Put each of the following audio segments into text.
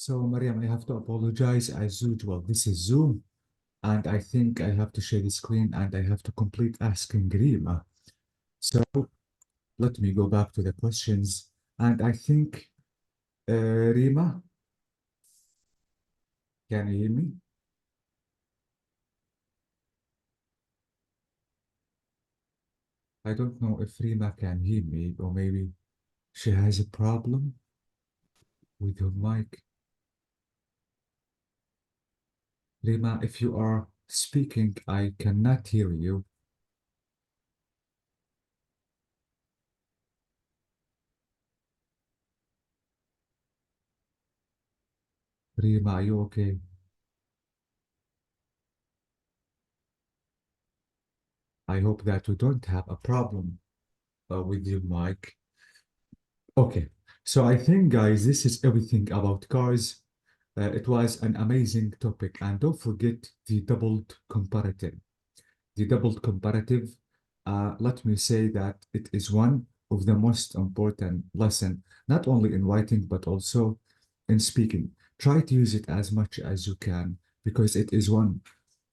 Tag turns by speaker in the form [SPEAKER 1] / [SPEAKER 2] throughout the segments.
[SPEAKER 1] So, Mariam, I have to apologize as usual. This is Zoom, and I think I have to share the screen and I have to complete asking Rima. So, let me go back to the questions. And I think, Rima, can you hear me? I don't know if Rima can hear me, or maybe she has a problem with her mic. Rima, if you are speaking, I cannot hear you. Rima, are you okay? I hope that you don't have a problem with your mic. Okay, so I think, guys, this is everything about cars. It was an amazing topic, and don't forget the doubled comparative. The doubled comparative, let me say that it is one of the most important lesson, not only in writing, but also in speaking. Try to use it as much as you can because it is one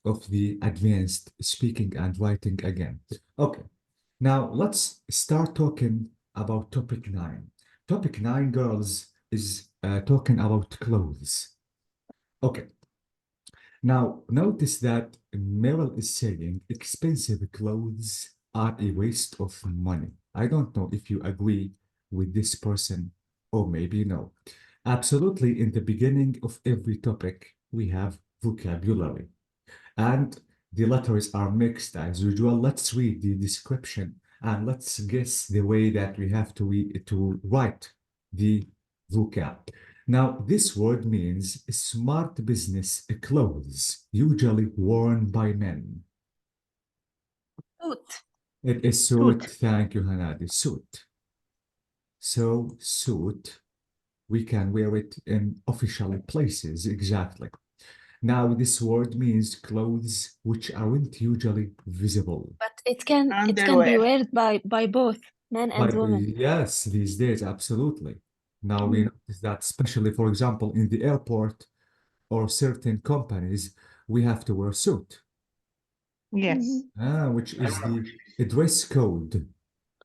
[SPEAKER 1] of the advanced speaking and writing again. Okay, now let's start talking about topic 9. Topic 9, girls, is talking about clothes. Okay, now notice that Meryl is saying expensive clothes are a waste of money. I don't know if you agree with this person or maybe no. Absolutely, in the beginning of every topic, we have vocabulary. And the letters are mixed as usual. Let's read the description and let's guess the way that we have to write the vocab. Now, this word means smart business clothes, usually worn by men.
[SPEAKER 2] Suit.
[SPEAKER 1] It is suit. Thank you, Hanadi. Suit. So, suit, we can wear it in official places, exactly. Now, this word means clothes which aren't usually visible.
[SPEAKER 2] But it can be
[SPEAKER 3] Underwear.
[SPEAKER 2] worn by both men and
[SPEAKER 1] But
[SPEAKER 2] women.
[SPEAKER 1] yes, these days, absolutely. Now we notice that, especially, for example, in the airport or certain companies, we have to wear suit,
[SPEAKER 3] Yes.
[SPEAKER 1] which is the dress code.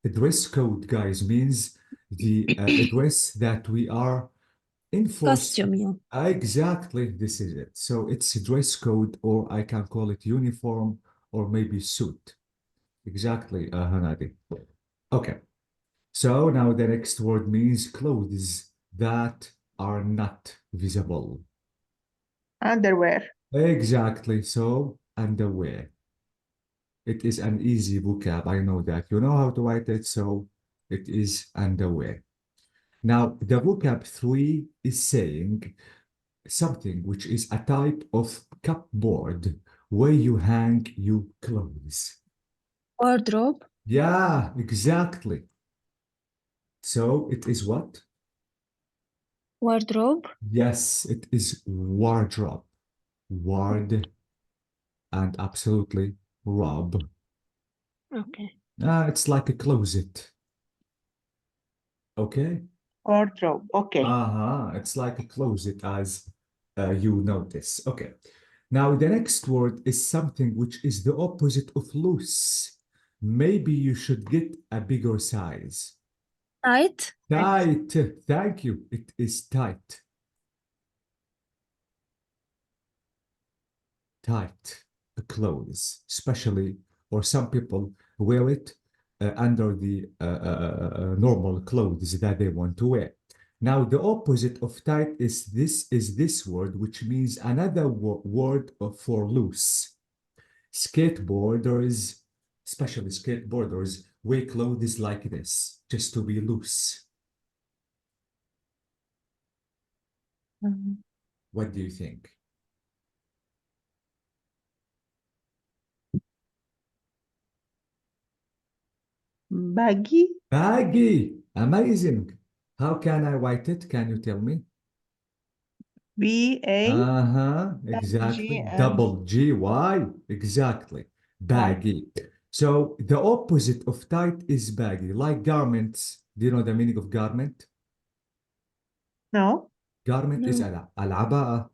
[SPEAKER 1] A dress code, guys, means the dress that we are enforced.
[SPEAKER 2] Costume, yeah.
[SPEAKER 1] Exactly, this is it. So it's a dress code, or I can call it uniform, or maybe suit. Exactly, Hanadi. Okay. So now the next word means clothes that are not visible.
[SPEAKER 3] Underwear.
[SPEAKER 1] Exactly. So underwear. It is an easy vocab. I know that. You know how to write it, so it is underwear. Now, the vocab 3 is saying something which is a type of cupboard where you hang your clothes.
[SPEAKER 2] Wardrobe.
[SPEAKER 1] Yeah, exactly. So it is what?
[SPEAKER 2] Wardrobe.
[SPEAKER 1] Yes, it is wardrobe. Ward and absolutely rob.
[SPEAKER 2] Okay.
[SPEAKER 1] It's like a closet. Okay?
[SPEAKER 3] Wardrobe. Okay.
[SPEAKER 1] It's like a closet as you notice. Okay. Now the next word is something which is the opposite of loose. Maybe you should get a bigger size.
[SPEAKER 2] Tight.
[SPEAKER 1] Tight. Thank you. It is tight. Tight clothes, especially, or some people wear it under the normal clothes that they want to wear. Now, the opposite of tight is this word, which means another word for loose. Skateboarders, especially skateboarders, wear clothes like this, just to be loose. What do you think?
[SPEAKER 3] Baggy.
[SPEAKER 1] Baggy, amazing. How can I write it? Can you tell me?
[SPEAKER 3] BA.
[SPEAKER 1] Exactly.
[SPEAKER 3] G and
[SPEAKER 1] Double GY. Exactly. Baggy. So the opposite of tight is baggy, like garments. Do you know the meaning of garment?
[SPEAKER 3] No.
[SPEAKER 1] Garment is
[SPEAKER 2] No.
[SPEAKER 1] العباءة.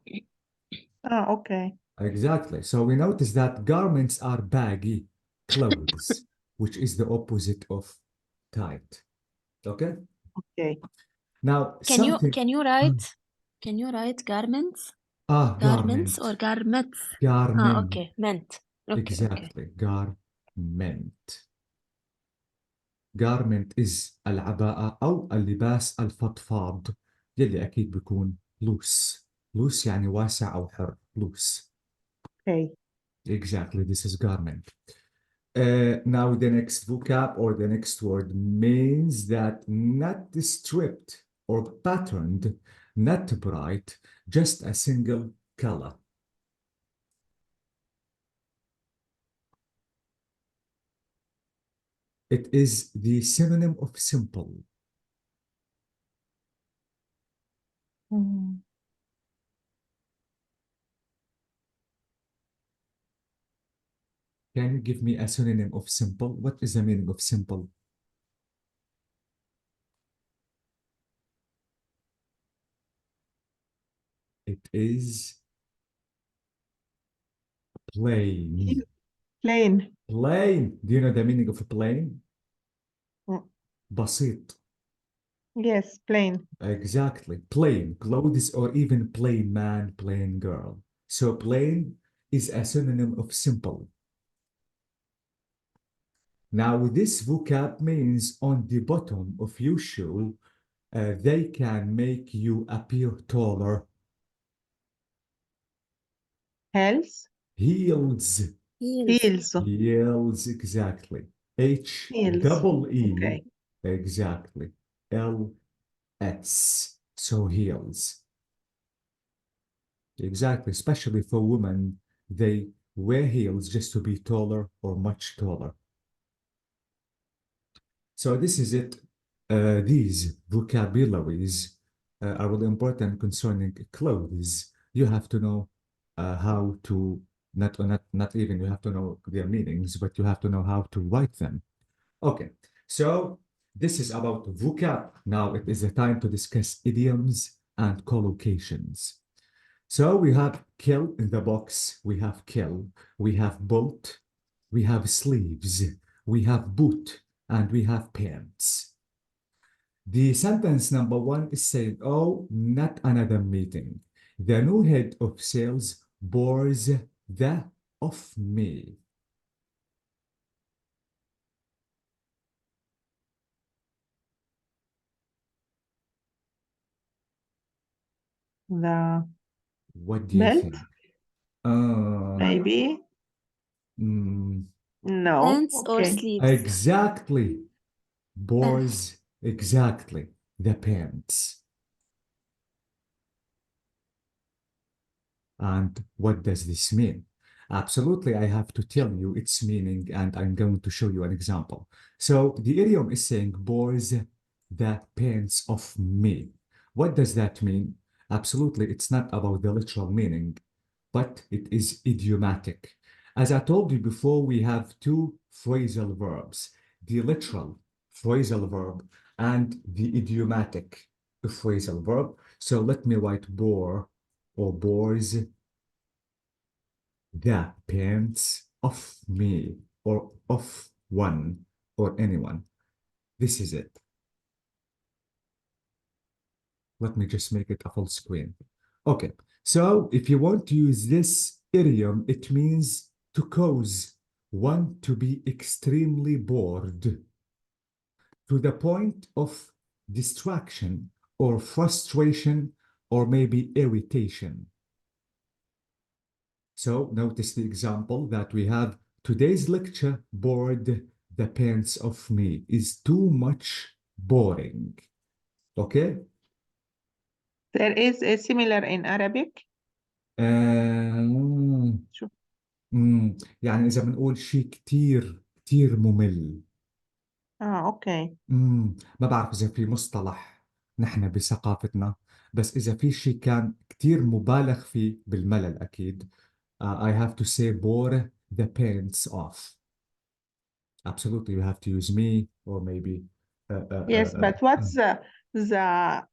[SPEAKER 3] Okay.
[SPEAKER 1] Exactly. So we notice that garments are baggy clothes, which is the opposite of tight. Okay?
[SPEAKER 3] Okay.
[SPEAKER 1] Now
[SPEAKER 2] Can you
[SPEAKER 1] something.
[SPEAKER 2] can you write garments? Garments or
[SPEAKER 1] garment.
[SPEAKER 2] garments?
[SPEAKER 1] Garment.
[SPEAKER 2] Okay. Meant. Okay.
[SPEAKER 1] Exactly. Garment. Garment is العباءة أو اللباس الفضفاض يلي أكيد بيكون loose. Loose يعني واسع أو حر. Loose.
[SPEAKER 3] Okay.
[SPEAKER 1] Exactly. This is garment. Now the next vocab or the next word means that not stripped or patterned, not bright, just a single color. It is the synonym of simple.
[SPEAKER 3] Mm.
[SPEAKER 1] Can you give me a synonym of simple? What is the meaning of simple? It is plain.
[SPEAKER 3] Plain.
[SPEAKER 1] Plain. Do you know the meaning of plain?
[SPEAKER 3] Mm.
[SPEAKER 1] بسيط.
[SPEAKER 3] Yes, plain.
[SPEAKER 1] Exactly. Plain clothes or even plain man, plain girl. So plain is a synonym of simple. Now this vocab means on the bottom of your shoe, they can make you appear taller.
[SPEAKER 3] Heels.
[SPEAKER 1] Heels.
[SPEAKER 2] Heels.
[SPEAKER 3] Heels.
[SPEAKER 1] Heels, exactly. H
[SPEAKER 3] Heels.
[SPEAKER 1] double E,
[SPEAKER 3] Okay.
[SPEAKER 1] exactly. L-S, so heels. Exactly, especially for women, they wear heels just to be taller or much taller. So this is it. These vocabularies are really important concerning clothes. You have to know how to not even you have to know their meanings, but you have to know how to write them. Okay, so this is about vocab. Now it is the time to discuss idioms and collocations. So we have kill in the box, we have kill, we have bolt, we have sleeves, we have boot, and we have pants. The sentence number one is saying, oh, not another meeting. The new head of sales bores the of me.
[SPEAKER 3] The
[SPEAKER 1] What do you
[SPEAKER 3] belt.
[SPEAKER 1] think?
[SPEAKER 3] Maybe.
[SPEAKER 1] Mm,
[SPEAKER 3] No.
[SPEAKER 2] Pants or
[SPEAKER 3] Okay.
[SPEAKER 2] sleeves?
[SPEAKER 1] exactly. Bores, exactly. The pants. And what does this mean? Absolutely, I have to tell you its meaning, and I'm going to show you an example. So the idiom is saying bores the pants of me. What does that mean? Absolutely, it's not about the literal meaning, but it is idiomatic. As I told you before, we have two phrasal verbs, the literal phrasal verb and the idiomatic phrasal verb. So let me write bore or bores the pants of me or of one or anyone. This is it. Let me just make it a full screen. Okay, so if you want to use this idiom, it means to cause one to be extremely bored to the point of distraction or frustration or maybe irritation. So notice the example that we have. Today's lecture bored the pants of me is too much boring. Okay?
[SPEAKER 3] There is a similar in Arabic. شو
[SPEAKER 1] يعني إذا بنقول شيء كتير ممل.
[SPEAKER 3] okay.
[SPEAKER 1] ما بعرف إذا في مصطلح نحن بثقافتنا، بس إذا في شيء كان كتير مبالغ فيه بالملل أكيد. I have to say bore the pants off. Absolutely, you have to use me or maybe
[SPEAKER 3] Yes, but what's the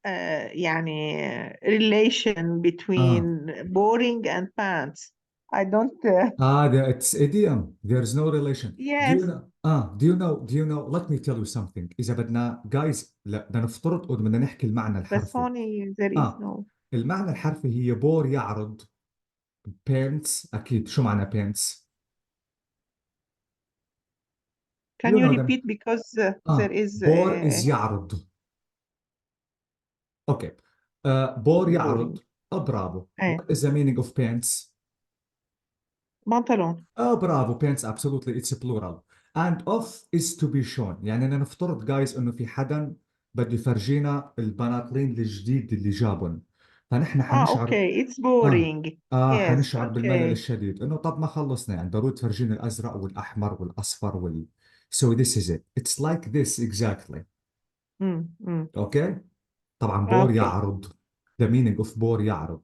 [SPEAKER 3] يعني relation between boring and pants. I don't
[SPEAKER 1] It's idiom. There's no relation. Do you
[SPEAKER 3] yes
[SPEAKER 1] know? Do you know? Let me tell you something. إذا بدنا guys لا بدنا نفترض بدنا نحكي المعنى
[SPEAKER 3] بس
[SPEAKER 1] الحرفي.
[SPEAKER 3] هون there is no
[SPEAKER 1] المعنى الحرفي هي بور يعرض. pants أكيد. شو معنى pants؟
[SPEAKER 3] can
[SPEAKER 1] You
[SPEAKER 3] you
[SPEAKER 1] know them.
[SPEAKER 3] repeat because there is
[SPEAKER 1] بور is يعرض. Okay. بور يعرض.
[SPEAKER 3] boring
[SPEAKER 1] برافو.
[SPEAKER 3] ايه
[SPEAKER 1] What is the meaning of pants?
[SPEAKER 3] بنطلون
[SPEAKER 1] برافو. pants absolutely it's plural. And off is to be shown. يعني أنا نفترض guys إنه في حدا بده يفرجينا البناطيل الجديد اللي جابهم. فنحن حنشعر
[SPEAKER 3] okay it's
[SPEAKER 1] آه
[SPEAKER 3] boring yes
[SPEAKER 1] حنشعر بالملل
[SPEAKER 3] okay
[SPEAKER 1] الشديد إنه طب ما خلصنا يعني ضروري تفرجيني الأزرق والأحمر والأصفر So this is it. It's like this exactly.
[SPEAKER 3] mm.
[SPEAKER 1] Okay. طبعا بور
[SPEAKER 3] okay
[SPEAKER 1] يعرض. The meaning of بور يعرض.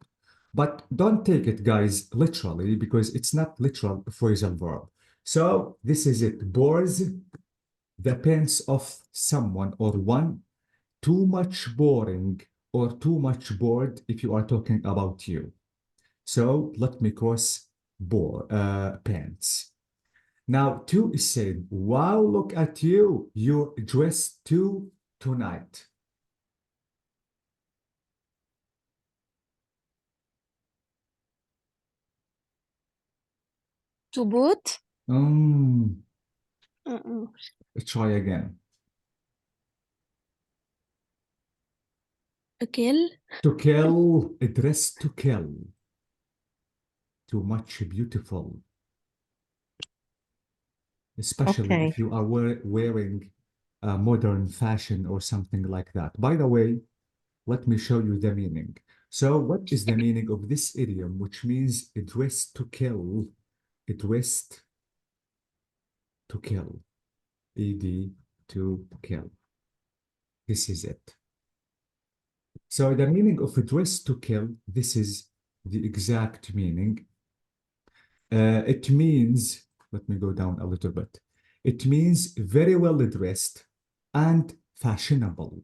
[SPEAKER 1] But don't take it, guys, literally because it's not literal phrasal verb. So this is it. Bores the pants of someone or one. Too much boring or too much bored if you are talking about you. So let me cross pants. Now, two is saying, wow, look at you. You're dressed too tonight.
[SPEAKER 2] To boot.
[SPEAKER 1] Try again.
[SPEAKER 2] To kill.
[SPEAKER 1] To kill, dress to kill. Too much beautiful. Especially
[SPEAKER 3] okay
[SPEAKER 1] if you are wearing modern fashion or something like that. By the way, let me show you the meaning. So what is the meaning of this idiom, which means dressed to kill? Dressed to kill. ED to kill. This is it. So the meaning of dressed to kill, this is the exact meaning. It means, let me go down a little bit. It means very well dressed and fashionable,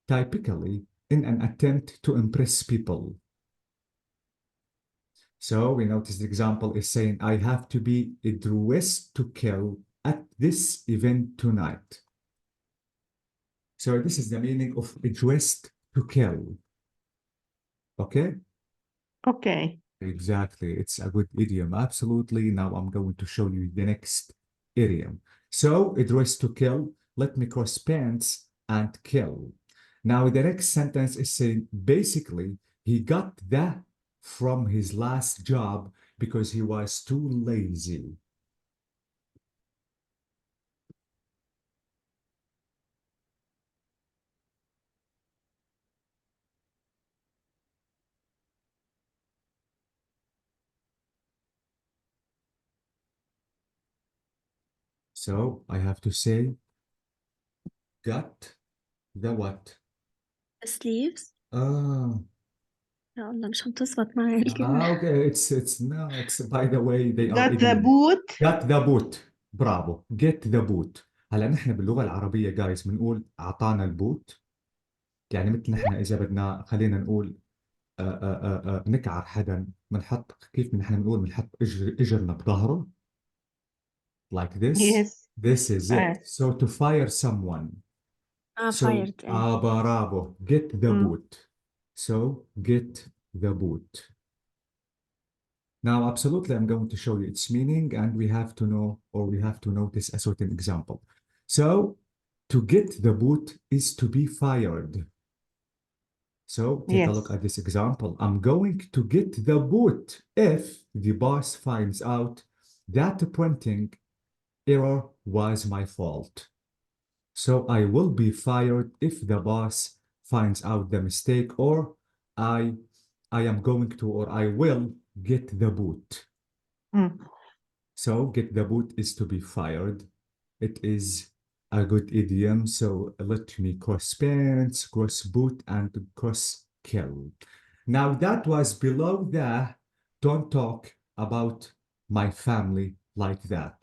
[SPEAKER 1] typically in an attempt to impress people. So we notice the example is saying, I have to be dressed to kill at this event tonight. So this is the meaning of dressed to kill. Okay?
[SPEAKER 3] okay
[SPEAKER 1] Exactly. It's a good idiom. Absolutely. Now I'm going to show you the next idiom. So dressed to kill. Let me cross pants and kill. Now the next sentence is saying basically he got that from his last job because he was too lazy. So I have to say got the what?
[SPEAKER 2] The sleeves.
[SPEAKER 1] Ah,
[SPEAKER 2] يا الله مش هتظبط معايا الكلمة.
[SPEAKER 1] okay. It's no. It's by the way they are
[SPEAKER 3] got the
[SPEAKER 1] idiom.
[SPEAKER 3] boot
[SPEAKER 1] Got the boot. برافو. Get the boot. هلا نحن باللغة العربية جايز بنقول أعطانا البوت. يعني مثل نحن إذا بدنا خلينا نقول نكعر حدا بنحط كيف نحن بنقول بنحط إجرنا بظهره. Like this.
[SPEAKER 3] yes
[SPEAKER 1] This is it. So to fire someone. So
[SPEAKER 2] fired.
[SPEAKER 1] bravo. Get the
[SPEAKER 3] Mm.
[SPEAKER 1] boot. So get the boot. Now, absolutely, I'm going to show you its meaning, and we have to know or we have to notice a certain example. So, to get the boot is to be fired. So, take a look
[SPEAKER 3] yes
[SPEAKER 1] at this example. I'm going to get the boot if the boss finds out that printing error was my fault. So, I will be fired if the boss finds out the mistake, or I am going to, or I will get the boot.
[SPEAKER 3] Mm.
[SPEAKER 1] So get the boot is to be fired. It is a good idiom. So let me cross pants, cross boot, and cross kill. Now that was below the don't talk about my family like that.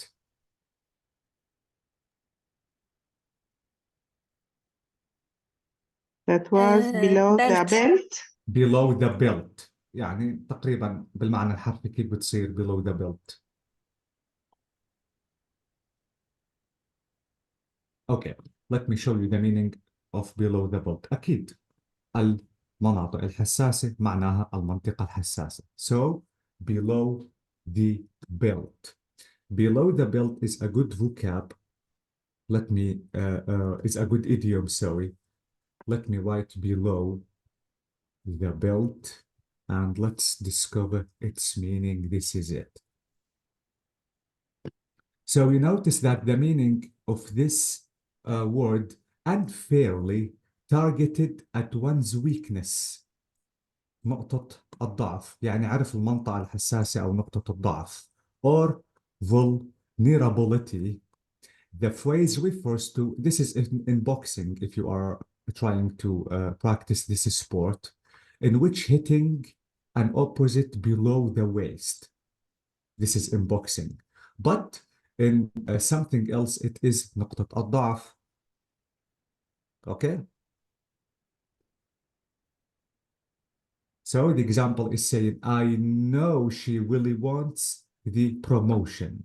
[SPEAKER 3] That was below the
[SPEAKER 2] belt.
[SPEAKER 3] belt.
[SPEAKER 1] below the belt يعني تقريبا بالمعنى الحرفي كيف بتصير below the belt. Okay, let me show you the meaning of below the belt. أكيد المناطق الحساسة معناها المنطقة الحساسة. So below the belt. Below the belt is a good vocab. Let me is a good idiom, sorry. Let me write below the belt and let's discover its meaning. This is it. So you notice that the meaning of this word unfairly targeted at one's weakness. نقطة الضعف يعني عرف المنطقة الحساسة أو نقطة الضعف or vulnerability. The phrase refers to, this is in boxing if you are trying to practice this sport, in which hitting an opposite below the waist. This is in boxing. But in something else, it is نقطة الضعف. Okay? So the example is saying, I know she really wants the promotion,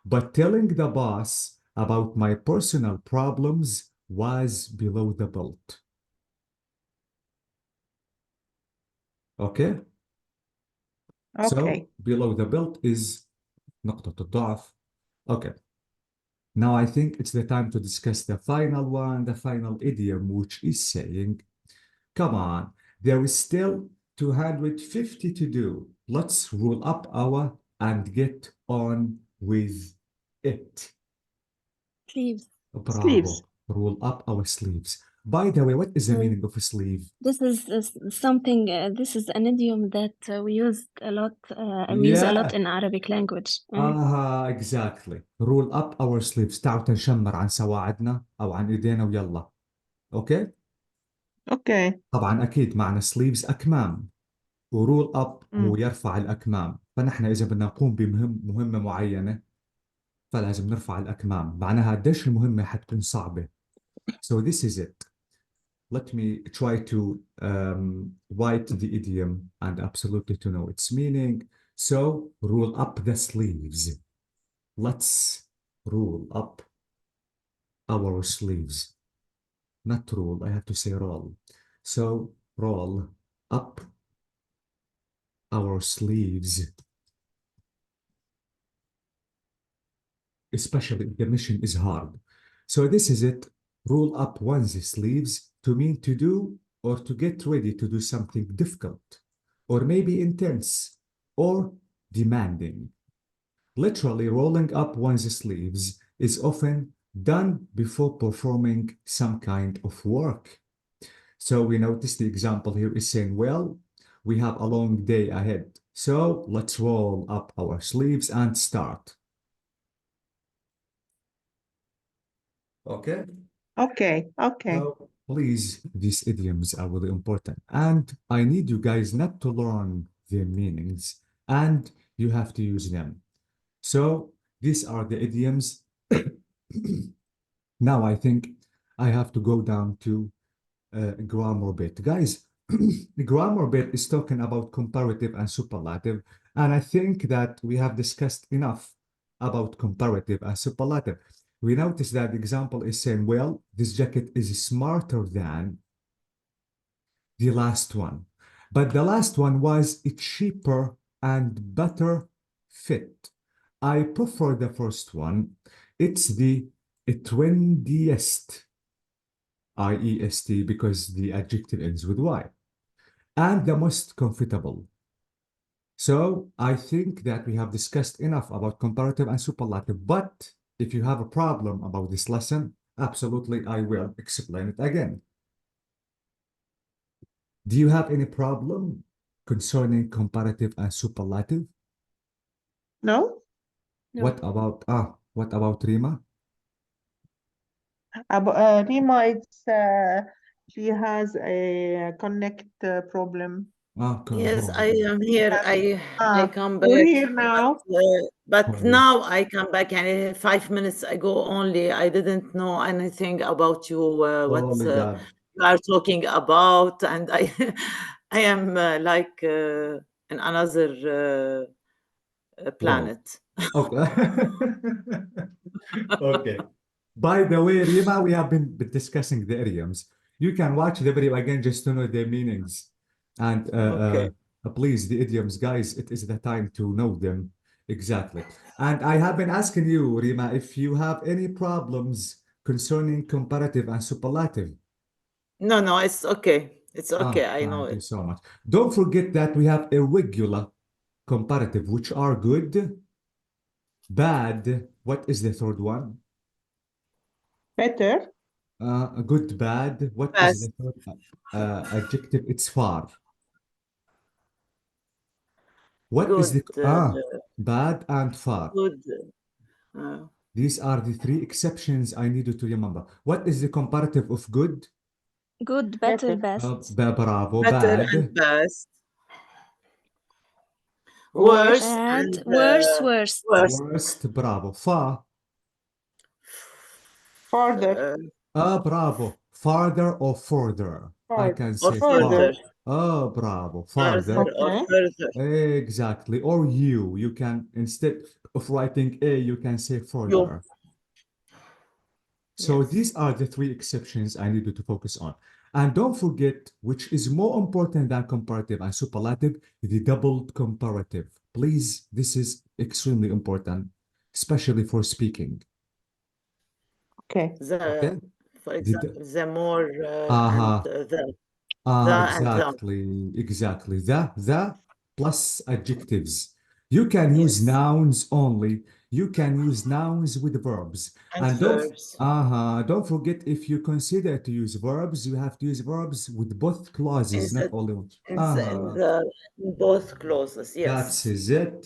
[SPEAKER 1] but telling the boss about my personal problems was below the belt. Okay? So
[SPEAKER 3] Okay.
[SPEAKER 1] below the belt is نقطة الضعف. Okay. Now I think it's the time to discuss the final one, the final idiom, which is saying, come on, there is still 250 to do. Let's roll up our and get on with it.
[SPEAKER 2] Sleeves.
[SPEAKER 1] Bravo.
[SPEAKER 3] Sleeves.
[SPEAKER 1] Roll up our sleeves. By the way, what is the meaning of a sleeve?
[SPEAKER 2] This is something, this is an idiom that we use a lot in Arabic language.
[SPEAKER 1] Exactly. Roll up our sleeves. تعالوا تنشمر عن سواعدنا أو عن إيدينا ويلا. Okay?
[SPEAKER 3] Okay.
[SPEAKER 1] طبعا أكيد معنى sleeves أكمام. ورول أب هو
[SPEAKER 3] Mm.
[SPEAKER 1] يرفع الأكمام. فنحن إذا بدنا نقوم بمهمة معينة فلازم نرفع الأكمام. معناها قديش المهمة حتكون صعبة. So this is it. Let me try to write the idiom and absolutely to know its meaning. So roll up the sleeves. Let's roll up our sleeves. Not roll, I have to say roll. So roll up our sleeves. Especially if the mission is hard. So this is it. Roll up one's sleeves to mean to do or to get ready to do something difficult or maybe intense or demanding. Literally, rolling up one's sleeves is often done before performing some kind of work. So we notice the example here is saying, well, we have a long day ahead. So let's roll up our sleeves and start. Okay?
[SPEAKER 3] Okay. Okay.
[SPEAKER 1] So please, these idioms are really important. And I need you guys not to learn their meanings, and you have to use them. So these are the idioms. Now I think I have to go down to grammar bit. Guys, the grammar bit is talking about comparative and superlative. And I think that we have discussed enough about comparative and superlative. We notice that the example is saying, well, this jacket is smarter than the last one. But the last one was a cheaper and better fit. I prefer the first one. It's the trendiest, I-E-S-T, because the adjective ends with Y, and the most comfortable. So I think that we have discussed enough about comparative and superlative, but if you have a problem about this lesson, absolutely, I will explain it again. Do you have any problem concerning comparative and superlative?
[SPEAKER 3] No?
[SPEAKER 2] No.
[SPEAKER 1] What about Rima?
[SPEAKER 3] Rima, she has a connect problem.
[SPEAKER 4] Yes, I am here. I come
[SPEAKER 3] You're
[SPEAKER 4] back,
[SPEAKER 3] here now.
[SPEAKER 4] but
[SPEAKER 1] Oh,
[SPEAKER 4] now I come back, and 5 minutes ago only. I didn't know anything about you.
[SPEAKER 1] oh
[SPEAKER 4] What's
[SPEAKER 1] my God.
[SPEAKER 4] you are talking about, and I I am like in another planet.
[SPEAKER 1] Okay. Okay. By the way, Rima, we have been discussing the idioms. You can watch the video again just to know their meanings. And
[SPEAKER 4] Okay.
[SPEAKER 1] please, the idioms, guys, it is the time to know them exactly. And I have been asking you, Rima, if you have any problems concerning comparative and superlative.
[SPEAKER 4] No, it's okay. It's okay. I know
[SPEAKER 1] Thank you
[SPEAKER 4] it.
[SPEAKER 1] so much. Don't forget that we have irregular comparative, which are good, bad. What is the third one?
[SPEAKER 3] Better.
[SPEAKER 1] Good, bad. What is the
[SPEAKER 4] Best.
[SPEAKER 1] third adjective? It's far. What is
[SPEAKER 4] Good.
[SPEAKER 1] the bad and far?
[SPEAKER 4] Good. Uh,
[SPEAKER 1] These are the three exceptions I need you to remember. What is the comparative of good?
[SPEAKER 2] Good, better,
[SPEAKER 3] Better.
[SPEAKER 2] best.
[SPEAKER 1] Bravo.
[SPEAKER 4] better
[SPEAKER 1] Bad.
[SPEAKER 4] and best.
[SPEAKER 3] Worse.
[SPEAKER 4] Worse
[SPEAKER 2] Bad,
[SPEAKER 4] and
[SPEAKER 2] worse, worst.
[SPEAKER 4] worst.
[SPEAKER 1] Worst. Bravo. Far.
[SPEAKER 3] Farther.
[SPEAKER 1] Bravo. Farther or further? I can
[SPEAKER 4] Or
[SPEAKER 1] say
[SPEAKER 4] further.
[SPEAKER 1] far. Bravo.
[SPEAKER 4] Further
[SPEAKER 1] Farther.
[SPEAKER 4] or
[SPEAKER 3] Okay.
[SPEAKER 4] further.
[SPEAKER 1] Exactly. Or you. You can, instead of writing a, you can say further. So
[SPEAKER 4] Yes.
[SPEAKER 1] these are the three exceptions I need you to focus on. And don't forget, which is more important than comparative and superlative, the doubled comparative. Please, this is extremely important, especially for speaking.
[SPEAKER 3] Okay.
[SPEAKER 1] Okay?
[SPEAKER 4] For example, the more
[SPEAKER 1] Uh-huh.
[SPEAKER 4] and the and the.
[SPEAKER 1] Exactly. The plus adjectives. You can use
[SPEAKER 4] Yes.
[SPEAKER 1] nouns only. You can use nouns with verbs.
[SPEAKER 4] And
[SPEAKER 1] don't
[SPEAKER 4] verbs.
[SPEAKER 1] don't forget, if you consider to use verbs, you have to use verbs with both clauses, not only one.
[SPEAKER 4] In both clauses, yes.
[SPEAKER 1] That's is it.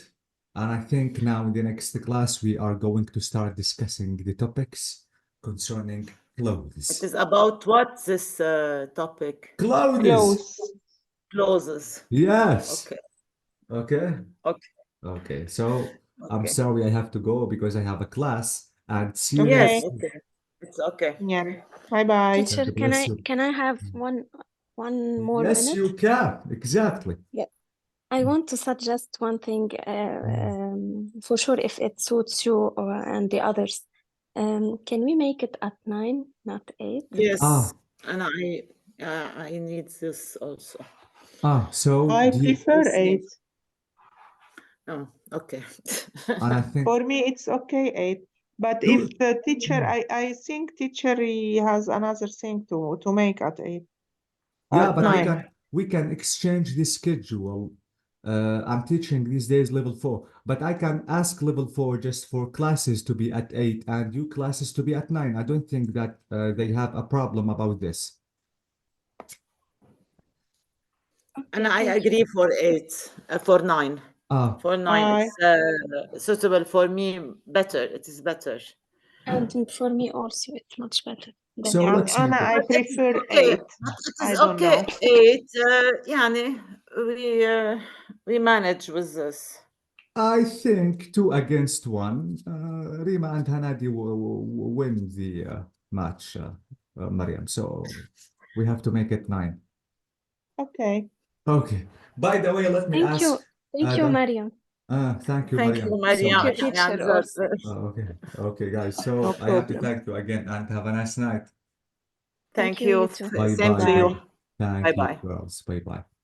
[SPEAKER 1] And I think now in the next class we are going to start discussing the topics concerning clothes.
[SPEAKER 4] It is about what this topic?
[SPEAKER 1] Clothes.
[SPEAKER 3] Close.
[SPEAKER 4] Clauses.
[SPEAKER 1] Yes.
[SPEAKER 4] Okay.
[SPEAKER 1] Okay.
[SPEAKER 4] Okay.
[SPEAKER 1] Okay. So I'm
[SPEAKER 4] Okay.
[SPEAKER 1] sorry I have to go because I have a class, and see you
[SPEAKER 3] Okay.
[SPEAKER 4] Yes.
[SPEAKER 1] next.
[SPEAKER 4] Okay. It's okay.
[SPEAKER 3] Yeah. Bye-bye.
[SPEAKER 2] Teacher,
[SPEAKER 1] God bless you.
[SPEAKER 2] can I have one more
[SPEAKER 1] Yes, you
[SPEAKER 2] minute?
[SPEAKER 1] can. Exactly.
[SPEAKER 2] I want to suggest one thing, for sure, if it suits you and the others. Can we make it at 9, not 8?
[SPEAKER 4] Yes. And I need this also.
[SPEAKER 1] So
[SPEAKER 3] I
[SPEAKER 1] do you,
[SPEAKER 3] prefer
[SPEAKER 4] This
[SPEAKER 3] 8.
[SPEAKER 4] needs- Oh, okay.
[SPEAKER 1] and I think
[SPEAKER 3] For me, it's okay 8. But
[SPEAKER 1] Do-
[SPEAKER 3] if the teacher, I think teacher he has another thing to make at 8.
[SPEAKER 1] yeah,
[SPEAKER 3] At
[SPEAKER 1] but
[SPEAKER 3] 9.
[SPEAKER 1] we can exchange the schedule. I'm teaching these days level 4, but I can ask level 4 just for classes to be at 8 and you classes to be at 9. I don't think that they have a problem about this.
[SPEAKER 4] And I
[SPEAKER 2] thank you.
[SPEAKER 4] agree for 8, for 9. For 9,
[SPEAKER 3] Bye.
[SPEAKER 4] it's suitable for me. Better. It is better.
[SPEAKER 2] And for me also, it's much better.
[SPEAKER 1] So
[SPEAKER 3] And
[SPEAKER 1] let's
[SPEAKER 3] Anna,
[SPEAKER 1] make it.
[SPEAKER 3] I
[SPEAKER 4] But it is
[SPEAKER 3] prefer
[SPEAKER 4] okay.
[SPEAKER 3] 8.
[SPEAKER 4] It
[SPEAKER 3] I
[SPEAKER 4] is
[SPEAKER 3] don't
[SPEAKER 4] okay.
[SPEAKER 3] know.
[SPEAKER 4] 8. يعني we manage with this.
[SPEAKER 1] I think 2 against 1. Rima and Hanadi win the match, Mariam. So we have to make it 9.
[SPEAKER 3] Okay.
[SPEAKER 1] Okay. By the way, let me
[SPEAKER 2] Thank you.
[SPEAKER 1] ask.
[SPEAKER 2] Thank you, Mariam.
[SPEAKER 1] Thank you,
[SPEAKER 4] Thank
[SPEAKER 1] Mariam.
[SPEAKER 4] you,
[SPEAKER 2] Thank
[SPEAKER 4] Mariam.
[SPEAKER 2] you, teacher. Also.
[SPEAKER 1] Okay. Okay, guys. So
[SPEAKER 3] No
[SPEAKER 1] I have to
[SPEAKER 3] problem.
[SPEAKER 1] thank you again and have a nice night.
[SPEAKER 4] Thank
[SPEAKER 2] you,
[SPEAKER 4] you.
[SPEAKER 2] you too.
[SPEAKER 1] Bye
[SPEAKER 4] Same
[SPEAKER 1] bye.
[SPEAKER 4] to you.
[SPEAKER 2] Bye.
[SPEAKER 1] Thank you,
[SPEAKER 4] Bye-bye.
[SPEAKER 1] girls. Bye bye.